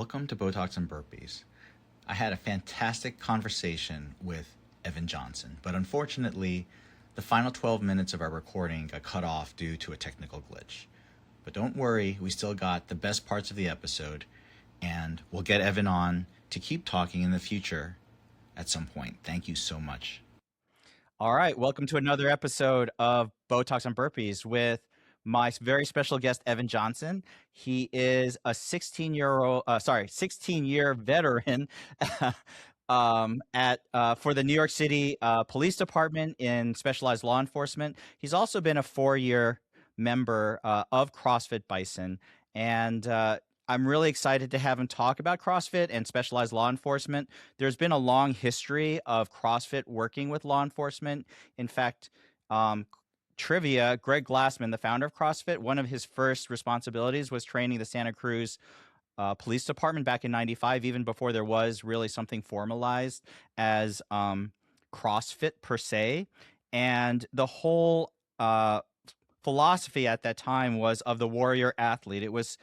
welcome to Botox and Burpees. I had a fantastic conversation with Evan Johnson, but unfortunately, the final 12 minutes of our recording got cut off due to a technical glitch. But don't worry, we still got the best parts of the episode, and we'll get Evan on to keep talking in the future at some point. Thank you so much. All right, welcome to another episode of Botox and Burpees with my very special guest, Evan Johnson. He is a 16-year veteran for the New York City Police Department in specialized law enforcement. He's also been a 4-year member of CrossFit BISON, and I'm really excited to have him talk about CrossFit and specialized law enforcement. There's been a long history of CrossFit working with law enforcement. In fact, trivia, Greg Glassman, the founder of CrossFit, one of his first responsibilities was training the Santa Cruz Police Department back in '95, even before there was really something formalized as CrossFit per se. And the whole philosophy at that time was of the warrior athlete. It was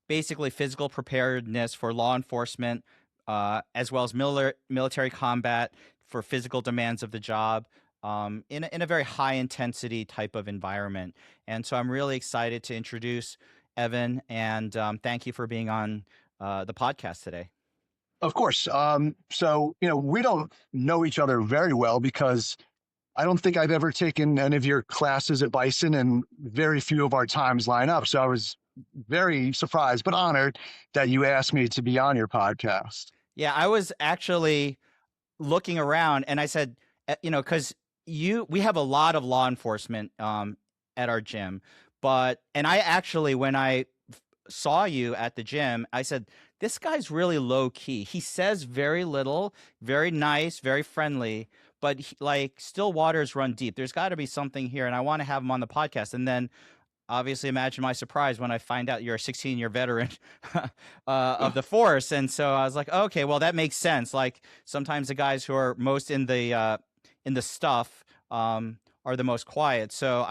basically physical preparedness for law enforcement, as well as military combat for physical demands of the job. In a very high intensity type of environment. And so I'm really excited to introduce Evan, and thank you for being on the podcast today. Of course. So, we don't know each other very well because I don't think I've ever taken any of your classes at BISON, and very few of our times line up. So I was very surprised, but honored that you asked me to be on your podcast. Yeah, I was actually looking around and I said, because we have a lot of law enforcement at our gym, and I actually, when I saw you at the gym, I said, this guy's really low key. He says very little, very nice, very friendly, but still waters run deep. There's got to be something here, and I want to have him on the podcast. And then obviously imagine my surprise when I find out you're a 16-year veteran of the force. And so I was like, okay, well, that makes sense. Like sometimes the guys who are most in the stuff are the most quiet. So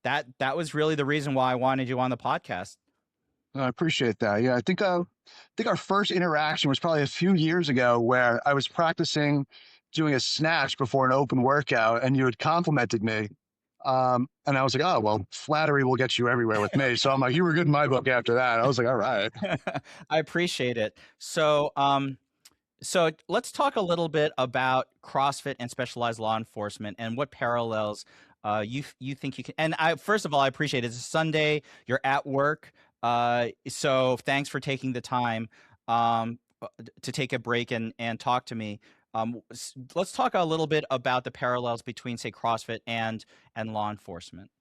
that was really the reason why I wanted you on the podcast. I appreciate that. Yeah, I think our first interaction was probably a few years ago, where I was practicing doing a snatch before an open workout, and you had complimented me. And I was like, oh, well, flattery will get you everywhere with me. So I'm like, you were good in my book after that. I was like, all right. I appreciate it. So let's talk a little bit about CrossFit and specialized law enforcement and what parallels you think you can. And first of all, I appreciate it. It's a Sunday. You're at work. So thanks for taking the time to take a break and talk to me. Let's talk a little bit about the parallels between, say, CrossFit and law enforcement.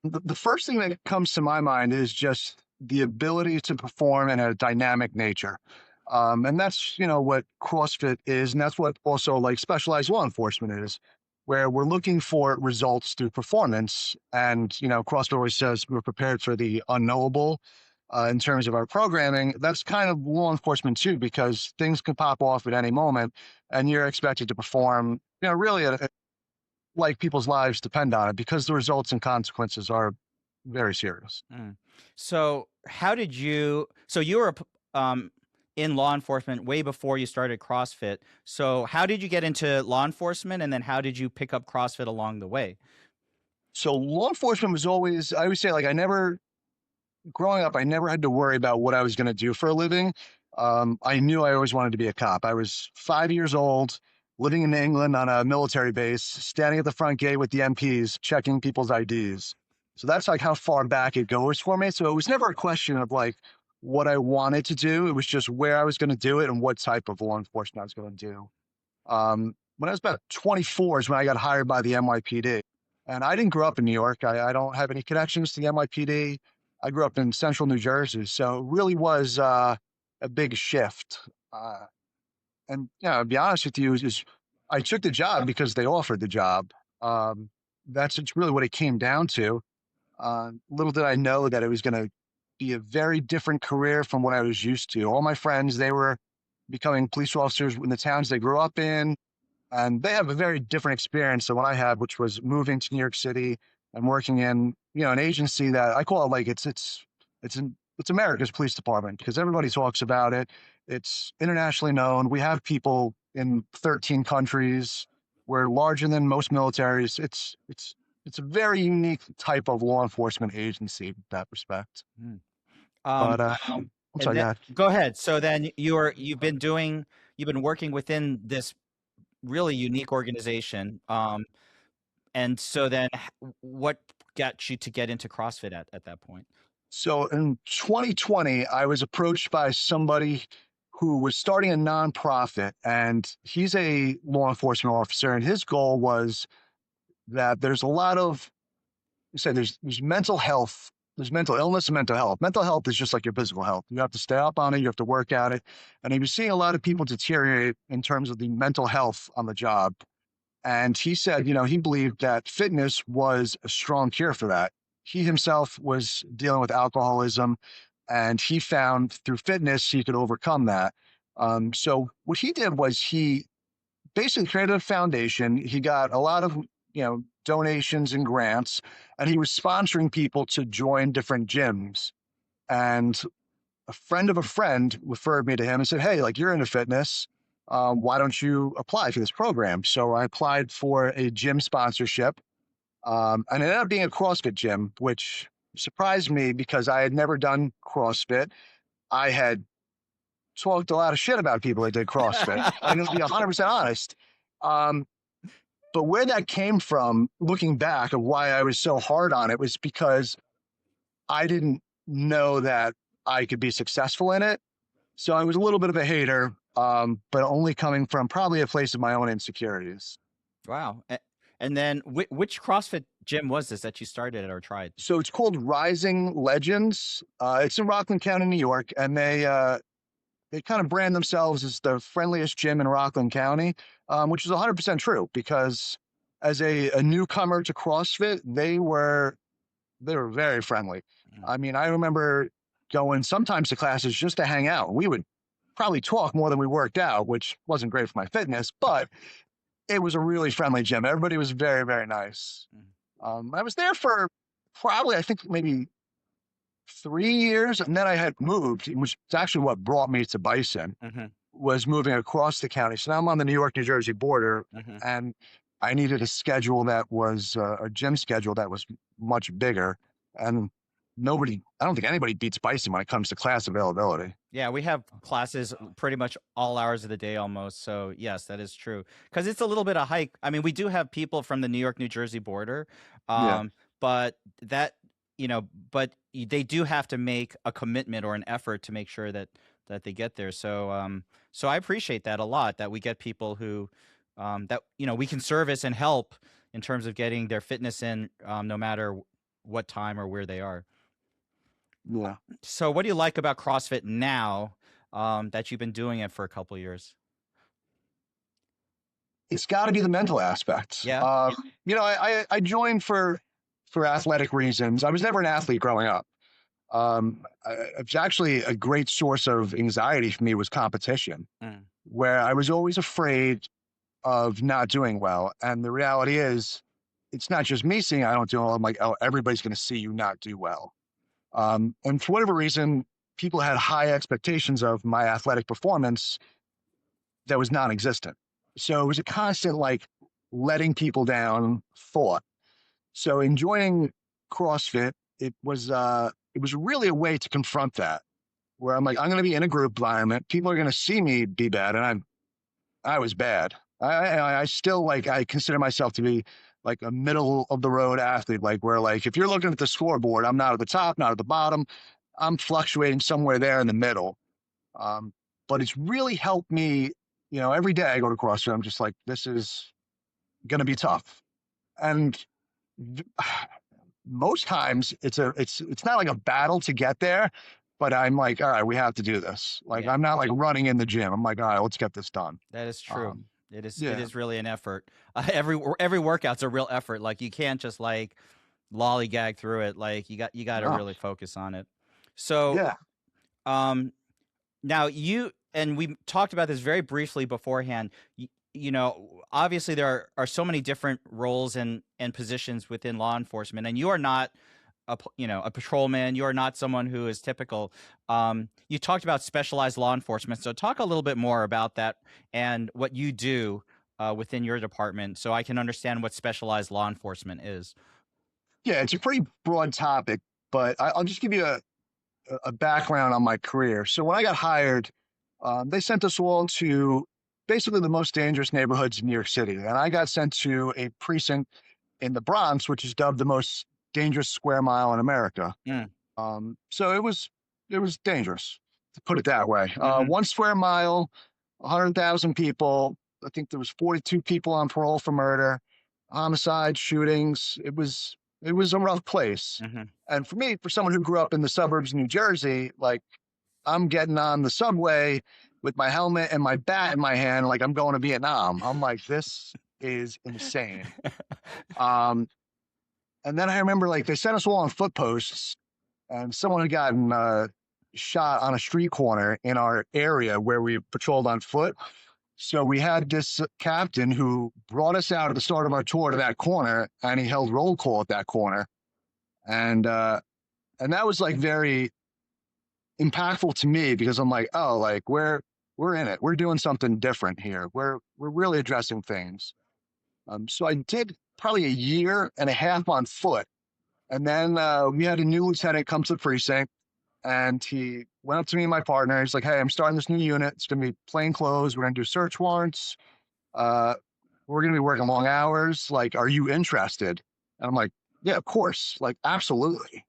The first thing that comes to my mind is just the ability to perform in a dynamic nature. And that's, what CrossFit is. And that's what also specialized law enforcement is, where we're looking for results through performance. And, CrossFit always says we're prepared for the unknowable. In terms of our programming, that's kind of law enforcement too, because things can pop off at any moment and you're expected to perform, really like people's lives depend on it, because the results and consequences are very serious. So you were in law enforcement way before you started CrossFit. So how did you get into law enforcement, and then how did you pick up CrossFit along the way? So law enforcement was always, I always say, growing up, I never had to worry about what I was going to do for a living. I knew I always wanted to be a cop. I was 5 years old, living in England on a military base, standing at the front gate with the MPs, checking people's IDs. So that's how far back it goes for me. So it was never a question of what I wanted to do. It was just where I was going to do it and what type of law enforcement I was going to do. When I was about 24 is when I got hired by the NYPD. And I didn't grow up in New York. I don't have any connections to the NYPD. I grew up in central New Jersey, so it really was a big shift. And to be honest with you, is I took the job because they offered the job. It's really what it came down to. Little did I know that it was going to be a very different career from what I was used to. All my friends, they were becoming police officers in the towns they grew up in, and they have a very different experience than what I had, which was moving to New York City and working in, an agency that I call it it's it's America's police department because everybody talks about it. It's internationally known. We have people in 13 countries. We're larger than most militaries. It's a very unique type of law enforcement agency in that respect. Mm. But Um, I'm and sorry, then go ahead. go ahead. So then you've been working within this really unique organization. And so then what got you to get into CrossFit at that point? So in 2020, I was approached by somebody who was starting a nonprofit, and he's a law enforcement officer, and his goal was that there's a lot of, you say there's mental health, there's mental illness and mental health. Mental health is just like your physical health. You have to stay up on it, you have to work at it. And he was seeing a lot of people deteriorate in terms of the mental health on the job. And he said, he believed that fitness was a strong cure for that. He himself was dealing with alcoholism, and he found through fitness he could overcome that. So what he did was he basically created a foundation. He got a lot of donations and grants, and he was sponsoring people to join different gyms. And a friend of a friend referred me to him and said, "Hey, like you're into fitness. Why don't you apply for this program?" So I applied for a gym sponsorship, and it ended up being a CrossFit gym, which surprised me because I had never done CrossFit. I had talked a lot of shit about people that did CrossFit. I'm going to be 100% honest. Um, but where that came from, looking back of why I was so hard on it, was because I didn't know that I could be successful in it. So I was a little bit of a hater, but only coming from probably a place of my own insecurities. Wow. And then which CrossFit gym was this that you started at or tried? So it's called Rising Legends. It's in Rockland County, New York, and they kind of brand themselves as the friendliest gym in Rockland County, which is 100% true because as a newcomer to CrossFit, they were very friendly. I mean, I remember going sometimes to classes just to hang out. We would probably talk more than we worked out, which wasn't great for my fitness, but it was a really friendly gym. Everybody was very nice. I was there for probably, I think, maybe 3 years, and then I had moved, which is actually what brought me to Bison, Mm-hmm. was moving across the county. So now I'm on the New York, New Jersey border, Mm-hmm. and I needed a schedule that was a gym schedule that was much bigger. And I don't think anybody beats Bison when it comes to class availability. Yeah, we have classes pretty much all hours of the day almost. So yes, that is true. Because it's a little bit of hike. I mean, we do have people from the New York, New Jersey border, Yeah. but they do have to make a commitment or an effort to make sure that they get there. So so I appreciate that a lot. That we get people who that we can service and help in terms of getting their fitness in, no matter what time or where they are. Yeah. So what do you like about CrossFit now, that you've been doing it for a couple of years? It's got to be the mental aspect. Yeah. I joined for athletic reasons. I was never an athlete growing up. It's actually a great source of anxiety for me was competition, Mm. where I was always afraid of not doing well. And the reality is, it's not just me seeing I don't do well. I'm like, oh, everybody's going to see you not do well. And for whatever reason, people had high expectations of my athletic performance that was non-existent. So it was a constant like letting people down thought. So in joining CrossFit, it was really a way to confront that, where I'm like, I'm going to be in a group environment. People are going to see me be bad, and I was bad. I still I consider myself to be like a middle of the road athlete, like where like if you're looking at the scoreboard, I'm not at the top, not at the bottom. I'm fluctuating somewhere there in the middle. Um, but it's really helped me. Every day I go to CrossFit, I'm just like, this is going to be tough, and most times it's not like a battle to get there, but I'm like, all right, we have to do this. Like Yeah. I'm not like running in the gym. I'm like, all right, let's get this done. That is true. It Yeah. is really an effort. Every workout's a real effort. Like you can't just like lollygag through it. Like you got to No. really focus on it. So Yeah. now and we talked about this very briefly beforehand. Obviously there are so many different roles and positions within law enforcement, and you are not a patrolman. You are not someone who is typical. You talked about specialized law enforcement, so talk a little bit more about that and what you do within your department, so I can understand what specialized law enforcement is. Yeah, it's a pretty broad topic, but I'll just give you a background on my career. So when I got hired, they sent us all to basically the most dangerous neighborhoods in New York City. And I got sent to a precinct in the Bronx, which is dubbed the most dangerous square mile in America. Mm. So it was dangerous, to put it that way. Mm-hmm. 1 square mile, 100,000 people. I think there was 42 people on parole for murder, homicide, shootings. It was a rough place. Mm-hmm. And for me, for someone who grew up in the suburbs of New Jersey, like I'm getting on the subway with my helmet and my bat in my hand, like I'm going to Vietnam. I'm like, this is insane. And then I remember like they sent us all on foot posts, and someone had gotten shot on a street corner in our area where we patrolled on foot. So we had this captain who brought us out at the start of our tour to that corner, and he held roll call at that corner, and that was like very impactful to me because I'm like, oh, like we're in it, we're doing something different here, we're really addressing things. So I did probably a year and a half on foot, and then we had a new lieutenant come to the precinct. And he went up to me and my partner. He's like, hey, I'm starting this new unit. It's going to be plain clothes. We're going to do search warrants. We're going to be working long hours. Like, are you interested? And I'm like, yeah, of course. Like, absolutely.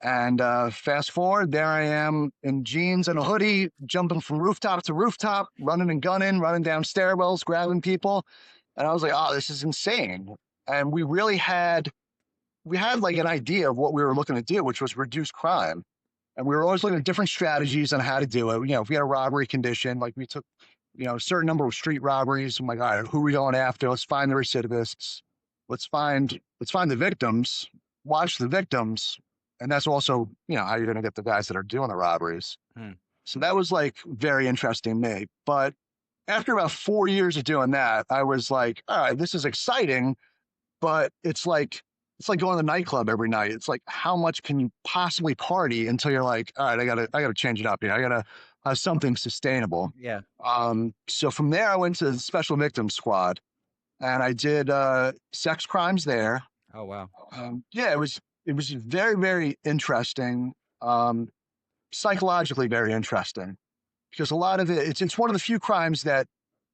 And fast forward, there I am in jeans and a hoodie, jumping from rooftop to rooftop, running and gunning, running down stairwells, grabbing people. And I was like, oh, this is insane. And we had like an idea of what we were looking to do, which was reduce crime. And we were always looking at different strategies on how to do it. You know, if we had a robbery condition, like we took, a certain number of street robberies. I'm like, all right, who are we going after? Let's find the recidivists. Let's find the victims, watch the victims. And that's also, how you're going to get the guys that are doing the robberies. So that was like very interesting to me. But after about 4 years of doing that, I was like, all right, this is exciting, but it's like going to the nightclub every night. It's like, how much can you possibly party until you're like, all right, I gotta change it up here. I gotta have something sustainable. Yeah. So from there, I went to the Special Victims Squad, and I did sex crimes there. Oh wow. Yeah, it was very, very interesting. Psychologically very interesting, because a lot of it's one of the few crimes that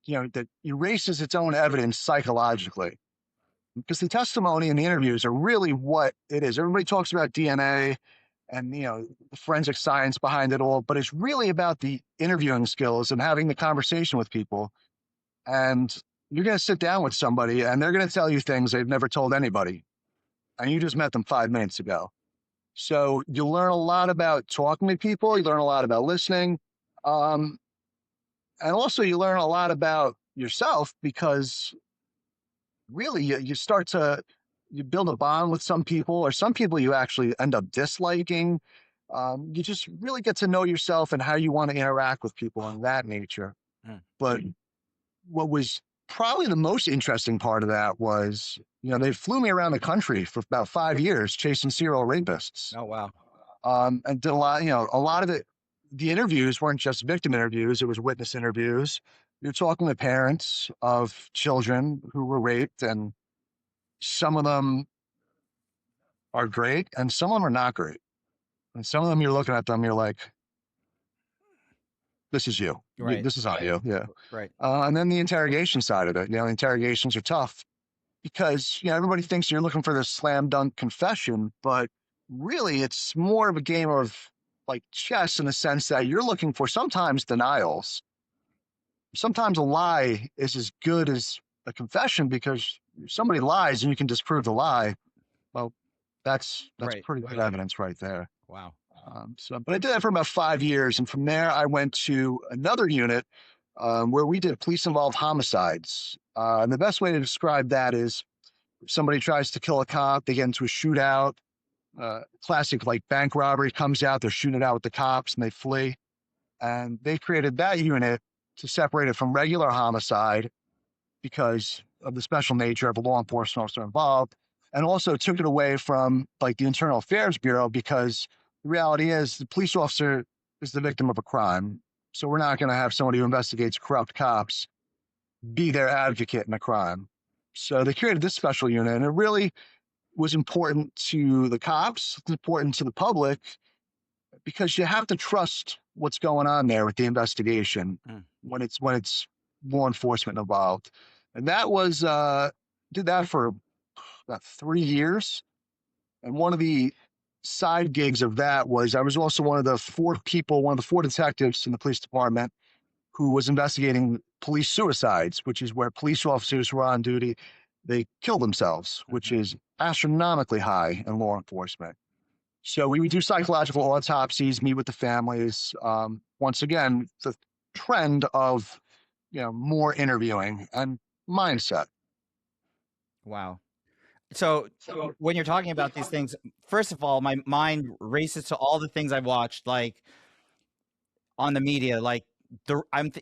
that erases its own evidence psychologically. Because the testimony and the interviews are really what it is. Everybody talks about DNA and the forensic science behind it all, but it's really about the interviewing skills and having the conversation with people. And you're going to sit down with somebody and they're going to tell you things they've never told anybody, and you just met them 5 minutes ago. So you learn a lot about talking to people. You learn a lot about listening, and also you learn a lot about yourself, because really you build a bond with some people, or some people you actually end up disliking. You just really get to know yourself and how you want to interact with people and that nature. But what was probably the most interesting part of that was, they flew me around the country for about 5 years chasing serial rapists. Oh wow. And did a lot of it. The interviews weren't just victim interviews; it was witness interviews. You're talking to parents of children who were raped, and some of them are great and some of them are not great. And some of them, you're looking at them, you're like, this is you. Right. This is not you. Yeah. Right. And then the interrogation side of it, the interrogations are tough, because, everybody thinks you're looking for this slam dunk confession, but really it's more of a game of like chess, in the sense that you're looking for sometimes denials. Sometimes a lie is as good as a confession, because if somebody lies and you can disprove the lie, well, that's Right. pretty good evidence right there. Wow. But I did that for about 5 years, and from there I went to another unit where we did police-involved homicides. And the best way to describe that is, if somebody tries to kill a cop, they get into a shootout. Classic like bank robbery comes out, they're shooting it out with the cops and they flee. And they created that unit to separate it from regular homicide, because of the special nature of a law enforcement officer involved. and also took it away from like the Internal Affairs Bureau, because the reality is the police officer is the victim of a crime. So we're not going to have somebody who investigates corrupt cops be their advocate in a crime. So they created this special unit, and it really was important to the cops, it's important to the public, because you have to trust what's going on there with the investigation Mm. when it's law enforcement involved. And that was did that for about 3 years. And one of the side gigs of that was I was also one of the four detectives in the police department who was investigating police suicides, which is where police officers who are on duty, they kill themselves, which is astronomically high in law enforcement. So we would do psychological autopsies, meet with the families. Once again, the trend of more interviewing and mindset. Wow. So when you're talking about these things, first of all, my mind races to all the things I've watched, like on the media, like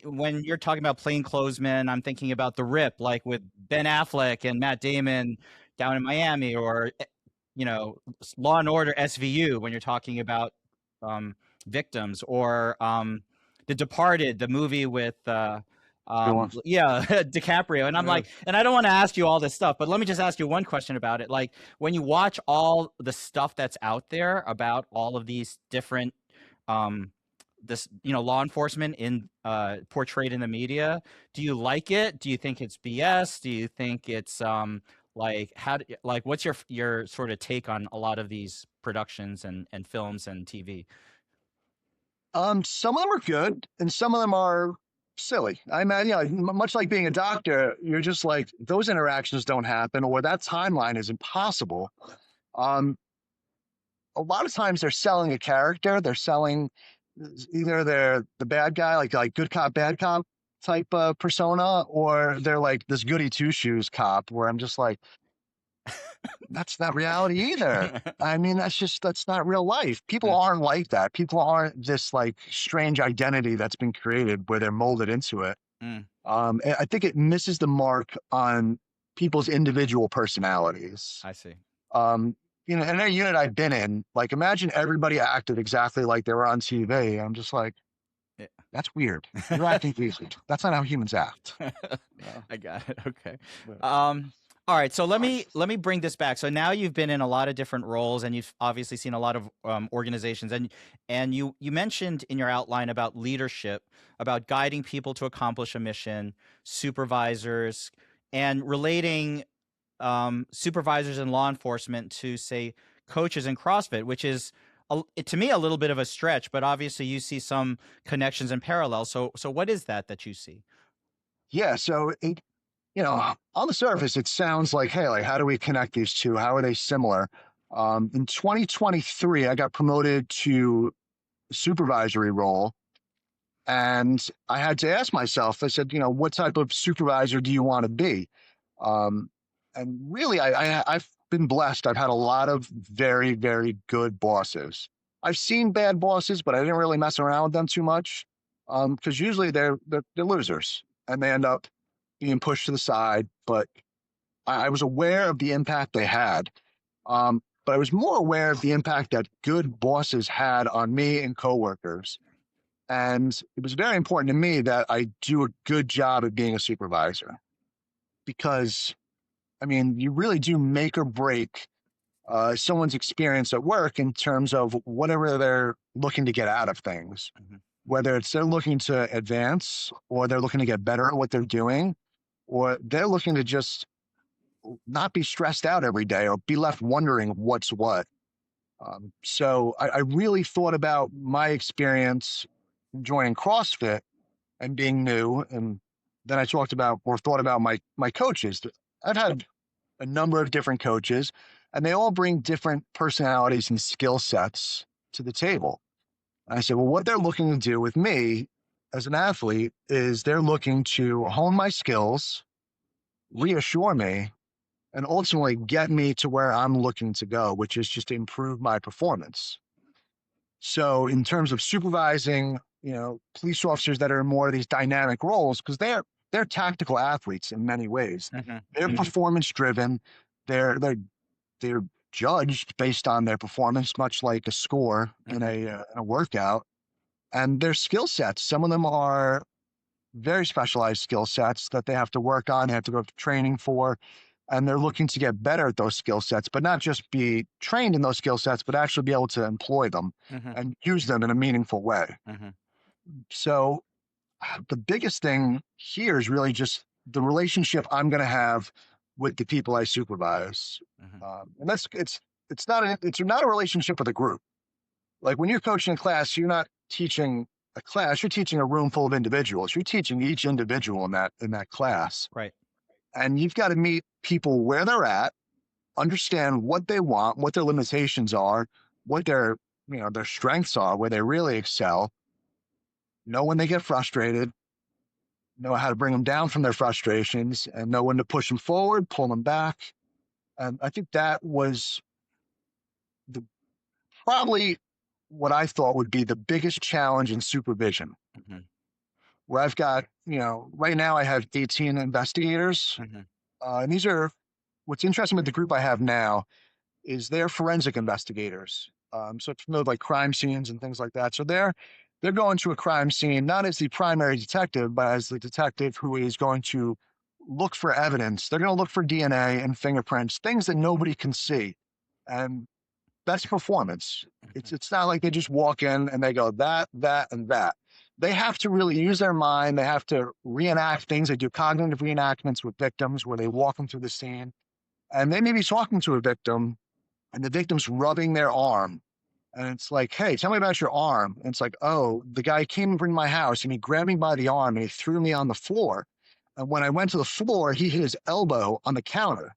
when you're talking about plainclothesmen, I'm thinking about The Rip, like with Ben Affleck and Matt Damon down in Miami, or Law and Order SVU when you're talking about victims, or The Departed, the movie with DiCaprio. And I'm like, and I don't want to ask you all this stuff, but let me just ask you one question about it. Like, when you watch all the stuff that's out there about all of these different law enforcement in portrayed in the media, do you like it? Do you think it's BS? Do you think it's what's your sort of take on a lot of these productions and films and TV? Some of them are good and some of them are silly. I mean, much like being a doctor, you're just like, those interactions don't happen, or that timeline is impossible. A lot of times they're selling a character. They're selling either they're the bad guy, like good cop, bad cop type persona, or they're like this goody two shoes cop, where I'm just like, that's not reality either. I mean, that's not real life. People aren't like that. People aren't this like strange identity that's been created where they're molded into it. Mm, I think it misses the mark on people's individual personalities. I see. In a unit I've been in, like imagine everybody acted exactly like they were on TV. I'm just like, Yeah. that's weird. You're acting weird. That's not how humans act. I got it. Okay. All right. So let me bring this back. So now you've been in a lot of different roles, and you've obviously seen a lot of organizations, and you mentioned in your outline about leadership, about guiding people to accomplish a mission, supervisors, and relating supervisors in law enforcement to, say, coaches in CrossFit, which is to me a little bit of a stretch, but obviously you see some connections and parallels. So what is that you see? Yeah. So on the surface, it sounds like, hey, like how do we connect these two? How are they similar? In 2023, I got promoted to a supervisory role. And I had to ask myself, I said, what type of supervisor do you want to be? And really, I've been blessed. I've had a lot of very, very good bosses. I've seen bad bosses, but I didn't really mess around with them too much, because usually they're losers and they end up being pushed to the side. But I was aware of the impact they had. But I was more aware of the impact that good bosses had on me and coworkers. And it was very important to me that I do a good job at being a supervisor, because, I mean, you really do make or break someone's experience at work in terms of whatever they're looking to get out of things, whether it's they're looking to advance, or they're looking to get better at what they're doing, or they're looking to just not be stressed out every day or be left wondering what's what. So I really thought about my experience joining CrossFit and being new. And then I thought about my coaches. I've had a number of different coaches, and they all bring different personalities and skill sets to the table. And I said, well, what they're looking to do with me as an athlete is they're looking to hone my skills, reassure me, and ultimately get me to where I'm looking to go, which is just to improve my performance. So in terms of supervising, police officers that are in more of these dynamic roles, because they're tactical athletes in many ways. They're performance driven. They're they're judged based on their performance, much like a score Mm-hmm. in a workout, and their skill sets. Some of them are very specialized skill sets that they have to work on, they have to go to training for, and they're looking to get better at those skill sets, but not just be trained in those skill sets, but actually be able to employ them Mm-hmm. and use them in a meaningful way. Mm-hmm. So the biggest thing here is really just the relationship I'm going to have with the people I supervise, Mm-hmm. and it's not a relationship with a group. Like when you're coaching a class, you're not teaching a class, you're teaching a room full of individuals. You're teaching each individual in that class. Right. And you've got to meet people where they're at, understand what they want, what their limitations are, what their strengths are, where they really excel, know when they get frustrated, know how to bring them down from their frustrations, and know when to push them forward, pull them back. And I think that was the probably what I thought would be the biggest challenge in supervision, Mm-hmm. where I've got, right now I have 18 investigators. Mm-hmm. And these are what's interesting with the group I have now is they're forensic investigators. So it's familiar with like crime scenes and things like that. So they're going to a crime scene, not as the primary detective, but as the detective who is going to look for evidence. They're going to look for DNA and fingerprints, things that nobody can see. And that's performance. It's not like they just walk in and they go that, and that. They have to really use their mind. They have to reenact things. They do cognitive reenactments with victims where they walk them through the scene. And they may be talking to a victim and the victim's rubbing their arm. And it's like, hey, tell me about your arm. And it's like, oh, the guy came over to my house and he grabbed me by the arm and he threw me on the floor. And when I went to the floor, he hit his elbow on the counter.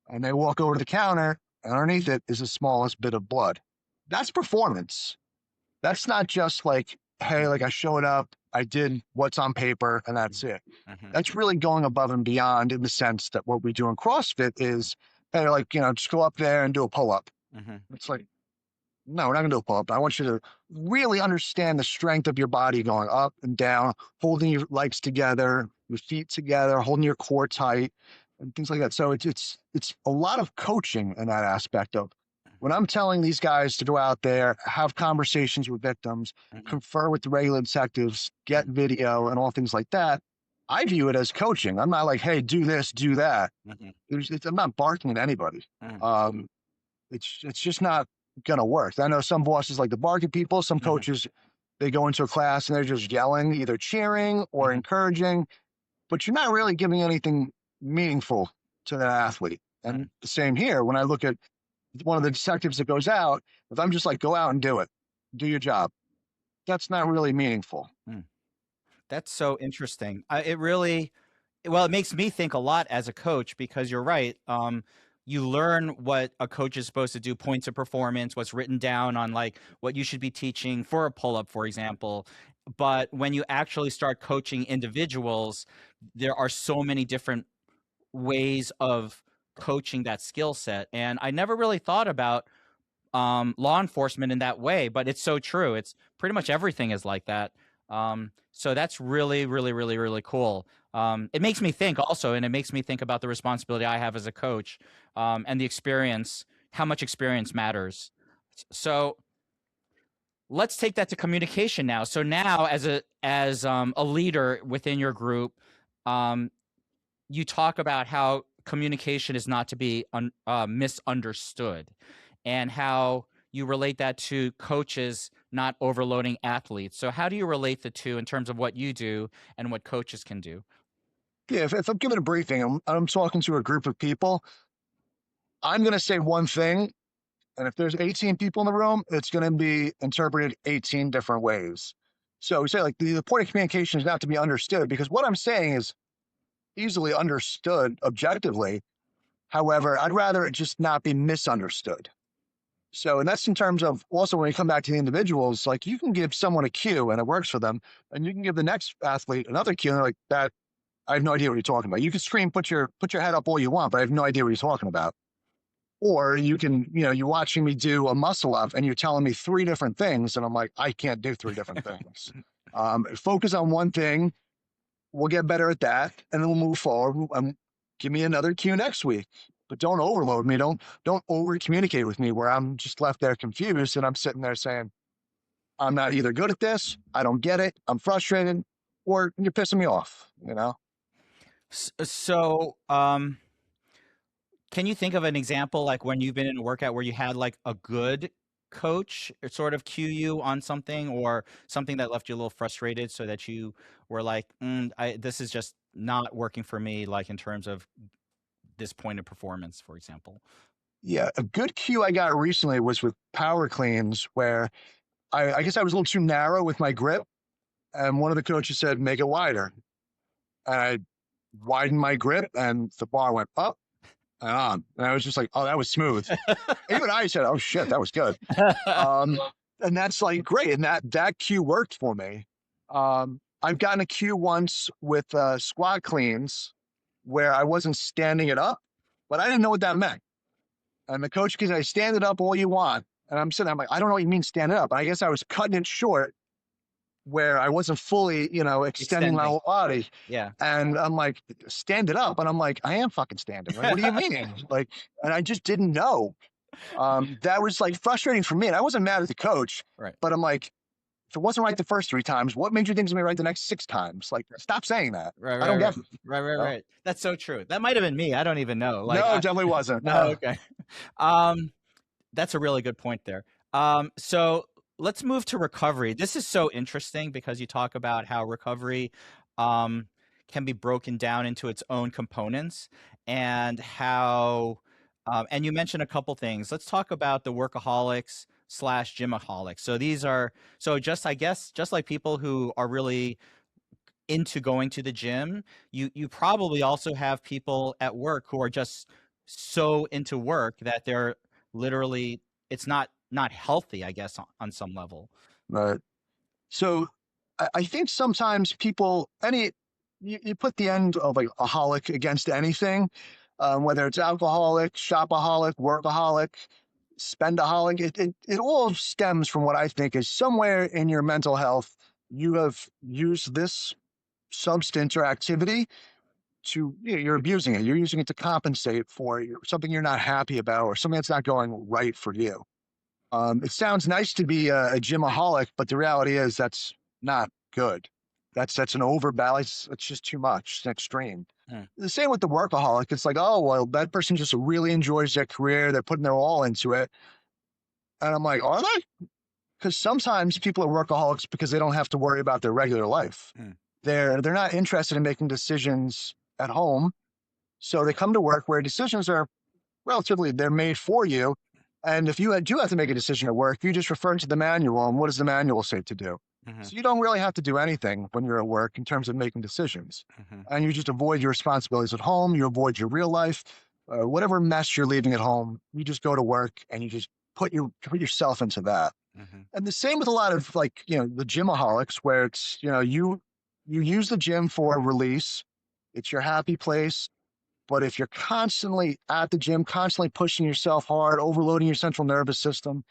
And they walk over to the counter, and underneath it is the smallest bit of blood. That's performance. That's not just like, hey, like I showed up, I did what's on paper, and that's it. Mm-hmm. That's really going above and beyond in the sense that what we do in CrossFit is, hey, like, just go up there and do a pull up. Mm-hmm. It's like, no, we're not going to do a pull up. I want you to really understand the strength of your body going up and down, holding your legs together, your feet together, holding your core tight, and things like that. So it's a lot of coaching in that aspect of when I'm telling these guys to go out there, have conversations with victims, Mm-hmm. confer with the regular detectives, get video, and all things like that. I view it as coaching. I'm not like, hey, do this, do that. Mm-hmm. I'm not barking at anybody. Mm-hmm. It's just not gonna work. I know some bosses like to bark at people. Some Mm-hmm. coaches, they go into a class and they're just yelling, either cheering or Mm-hmm. encouraging, but you're not really giving anything meaningful to that athlete. And the same here. When I look at one of the detectives that goes out, if I'm just like, go out and do it, do your job, that's not really meaningful. That's so interesting. It makes me think a lot as a coach because you're right. You learn what a coach is supposed to do, points of performance, what's written down on like what you should be teaching for a pull-up, for example. But when you actually start coaching individuals, there are so many different ways of coaching that skill set. And I never really thought about law enforcement in that way, but it's so true. It's pretty much everything is like that. So that's really, really, really, really cool. It makes me think also, and it makes me think about the responsibility I have as a coach, and the experience, how much experience matters. So let's take that to communication now. So now, as a leader within your group, you talk about how communication is not to be misunderstood, and how you relate that to coaches not overloading athletes. So how do you relate the two in terms of what you do and what coaches can do? Yeah, if I'm giving a briefing, I'm talking to a group of people, I'm going to say one thing. And if there's 18 people in the room, it's going to be interpreted 18 different ways. So we say like the point of communication is not to be understood because what I'm saying is easily understood objectively. However, I'd rather it just not be misunderstood. So, and that's in terms of also when we come back to the individuals, like you can give someone a cue and it works for them, and you can give the next athlete another cue and they're like that. I have no idea what you're talking about. You can scream, put your head up all you want, but I have no idea what you're talking about. Or you can, you're watching me do a muscle up and you're telling me three different things. And I'm like, I can't do three different things. Focus on one thing. We'll get better at that. And then we'll move forward and give me another cue next week. but don't overload me. Don't over communicate with me where I'm just left there confused and I'm sitting there saying, I'm not either good at this, I don't get it, I'm frustrated, or you're pissing me off, you know? So, can you think of an example like when you've been in a workout where you had like a good coach sort of cue you on something or something that left you a little frustrated so that you were like, this is just not working for me, like in terms of this point of performance, for example? Yeah, a good cue I got recently was with power cleans where I guess I was a little too narrow with my grip. And one of the coaches said, make it wider. And I widened my grip and the bar went up and on. And I was just like, oh, that was smooth. Even I said, oh shit, that was good. And that's like great. And that cue worked for me. I've gotten a cue once with squat cleans where I wasn't standing it up, but I didn't know what that meant. And the coach can say, stand it up all you want. And I'm sitting there, I'm like, I don't know what you mean stand it up. And I guess I was cutting it short where I wasn't fully, extending my whole body. Yeah. And I'm like, stand it up. And I'm like, I am fucking standing. Like, what do you mean? Like, and I just didn't know. That was like frustrating for me. And I wasn't mad at the coach, Right. but I'm like, if it wasn't right the first 3 times, what made you think it's gonna be right the next 6 times? Like, stop saying that. Right, I don't right, get it. right. That's so true. That might have been me. I don't even know. Like, No, it definitely wasn't. oh, No. okay. That's a really good point there. So let's move to recovery. This is so interesting because you talk about how recovery can be broken down into its own components and how, and you mentioned a couple things. Let's talk about the workaholics slash gymaholics. So these are, so just, I guess, just like people who are really into going to the gym, you probably also have people at work who are just so into work that they're literally, it's not healthy, I guess, on some level. Right. So I think sometimes people, you put the end of like a holic against anything, whether it's alcoholic, shopaholic, workaholic, spendaholic, it all stems from what I think is somewhere in your mental health, you have used this substance or activity to, you're abusing it. You're using it to compensate for something you're not happy about or something that's not going right for you. It sounds nice to be a gymaholic, but the reality is that's not good. That's an overbalance. It's just too much. It's an extreme. Hmm. The same with the workaholic. It's like, oh, well, that person just really enjoys their career. They're putting their all into it. And I'm like, are they? Because sometimes people are workaholics because they don't have to worry about their regular life. Hmm. They're not interested in making decisions at home. So they come to work where decisions are relatively, they're made for you. And if you do have to make a decision at work, you just refer to the manual and what does the manual say to do? Mm-hmm. So you don't really have to do anything when you're at work in terms of making decisions. Mm-hmm. And you just avoid your responsibilities at home. You avoid your real life, whatever mess you're leaving at home. You just go to work and you just put yourself into that. Mm-hmm. And the same with a lot of like, the gymaholics where it's, you use the gym for release. It's your happy place. But if you're constantly at the gym, constantly pushing yourself hard, overloading your central nervous system,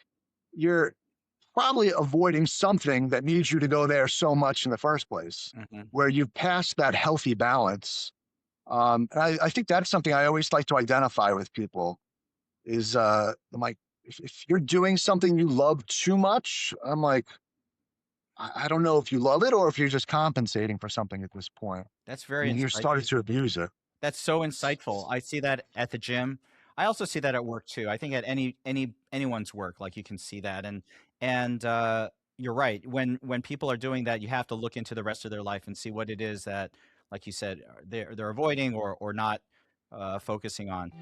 you're probably avoiding something that needs you to go there so much in the first place, Mm-hmm. where you've passed that healthy balance. And I think that's something I always like to identify with people is I'm like, if you're doing something you love too much, I'm like, I don't know if you love it or if you're just compensating for something at this point. That's very You're insightful. starting to abuse it. That's so insightful. I see that at the gym. I also see that at work too. I think at anyone's work, like you can see that, and you're right. When people are doing that, you have to look into the rest of their life and see what it is that, like you said, they're avoiding or not focusing on.